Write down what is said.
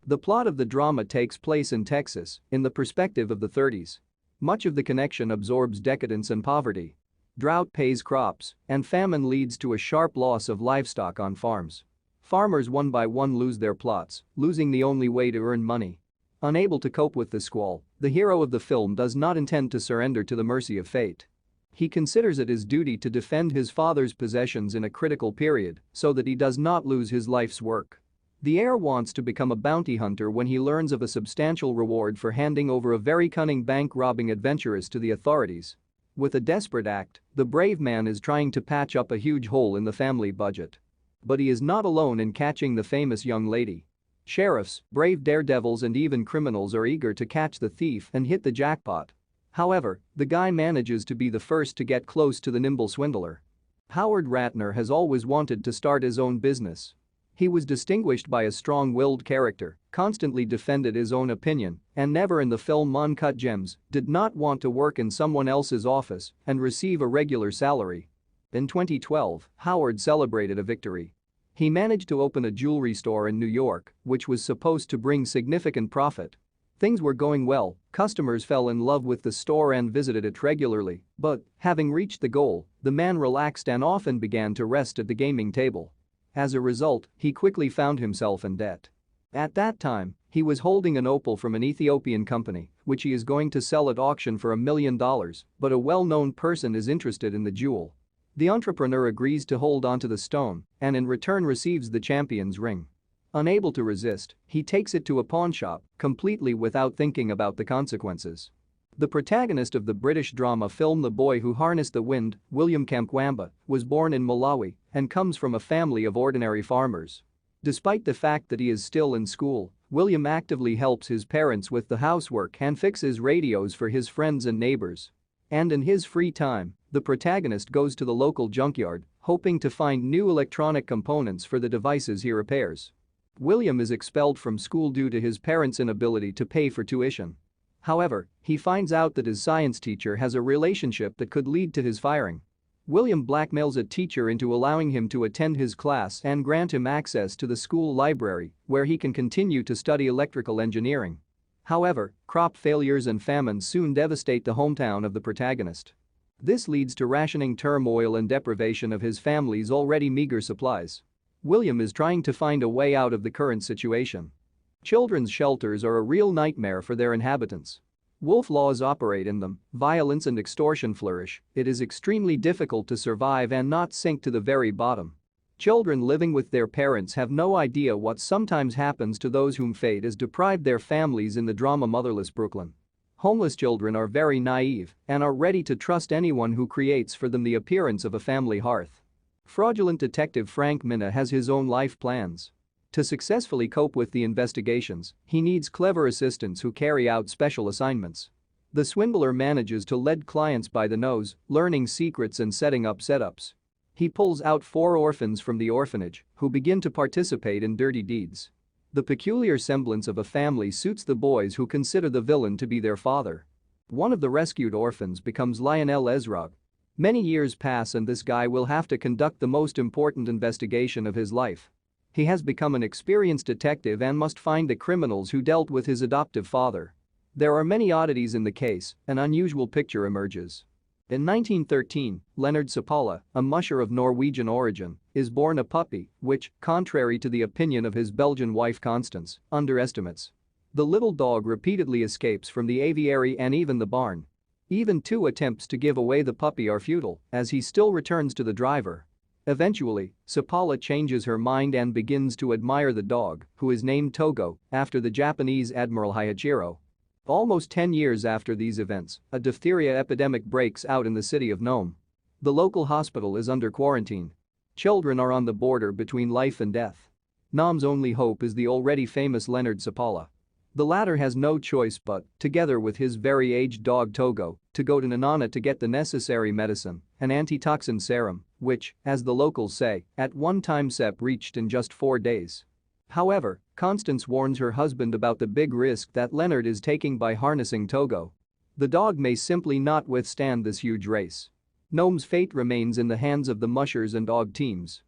The plot of the drama takes place in Texas, in the perspective of the 30s. Much of the connection absorbs decadence and poverty. Drought pays crops, and famine leads to a sharp loss of livestock on farms. Farmers one by one lose their plots, losing the only way to earn money. Unable to cope with the squall, the hero of the film does not intend to surrender to the mercy of fate. He considers it his duty to defend his father's possessions in a critical period so that he does not lose his life's work. The heir wants to become a bounty hunter when he learns of a substantial reward for handing over a very cunning bank-robbing adventuress to the authorities. With a desperate act, the brave man is trying to patch up a huge hole in the family budget. But he is not alone in catching the famous young lady. Sheriffs, brave daredevils and even criminals are eager to catch the thief and hit the jackpot. However, the guy manages to be the first to get close to the nimble swindler. Howard Ratner has always wanted to start his own business. He was distinguished by a strong-willed character, constantly defended his own opinion, and never in the film Uncut Gems did not want to work in someone else's office and receive a regular salary. In 2012, Howard celebrated a victory. He managed to open a jewelry store in New York, which was supposed to bring significant profit. Things were going well, customers fell in love with the store and visited it regularly, but, having reached the goal, the man relaxed and often began to rest at the gaming table. As a result, he quickly found himself in debt. At that time, he was holding an opal from an Ethiopian company, which he is going to sell at auction for $1 million, but a well-known person is interested in the jewel. The entrepreneur agrees to hold onto the stone and in return receives the champion's ring. Unable to resist, he takes it to a pawnshop, completely without thinking about the consequences. The protagonist of the British drama film The Boy Who Harnessed the Wind, William Kamkwamba, was born in Malawi and comes from a family of ordinary farmers. Despite the fact that he is still in school, William actively helps his parents with the housework and fixes radios for his friends and neighbors. And in his free time, the protagonist goes to the local junkyard, hoping to find new electronic components for the devices he repairs. William is expelled from school due to his parents' inability to pay for tuition. However, he finds out that his science teacher has a relationship that could lead to his firing. William blackmails a teacher into allowing him to attend his class and grant him access to the school library, where he can continue to study electrical engineering. However, crop failures and famine soon devastate the hometown of the protagonist. This leads to rationing, turmoil and deprivation of his family's already meager supplies. William is trying to find a way out of the current situation. Children's shelters are a real nightmare for their inhabitants. Wolf laws operate in them, violence and extortion flourish, it is extremely difficult to survive and not sink to the very bottom. Children living with their parents have no idea what sometimes happens to those whom fate has deprived their families in the drama Motherless Brooklyn. Homeless children are very naive and are ready to trust anyone who creates for them the appearance of a family hearth. Fraudulent detective Frank Minna has his own life plans. To successfully cope with the investigations, he needs clever assistants who carry out special assignments. The swindler manages to lead clients by the nose, learning secrets and setting up setups. He pulls out 4 orphans from the orphanage who begin to participate in dirty deeds. The peculiar semblance of a family suits the boys who consider the villain to be their father. One of the rescued orphans becomes Lionel Ezrog. Many years pass and this guy will have to conduct the most important investigation of his life. He has become an experienced detective and must find the criminals who dealt with his adoptive father. There are many oddities in the case, an unusual picture emerges. In 1913, Leonard Seppala, a musher of Norwegian origin, is born a puppy which, contrary to the opinion of his Belgian wife Constance, underestimates. The little dog repeatedly escapes from the aviary and even the barn. Even 2 attempts to give away the puppy are futile, as he still returns to the driver. Eventually, Seppala changes her mind and begins to admire the dog, who is named Togo, after the Japanese Admiral Hayachiro. Almost 10 years after these events, a diphtheria epidemic breaks out in the city of Nome. The local hospital is under quarantine. Children are on the border between life and death. Nome's only hope is the already famous Leonard Seppala. The latter has no choice but, together with his very aged dog Togo, to go to Nanana to get the necessary medicine, an antitoxin serum, which, as the locals say, at one time Sepp reached in just 4 days. However, Constance warns her husband about the big risk that Leonard is taking by harnessing Togo. The dog may simply not withstand this huge race. Nome's fate remains in the hands of the mushers and dog teams.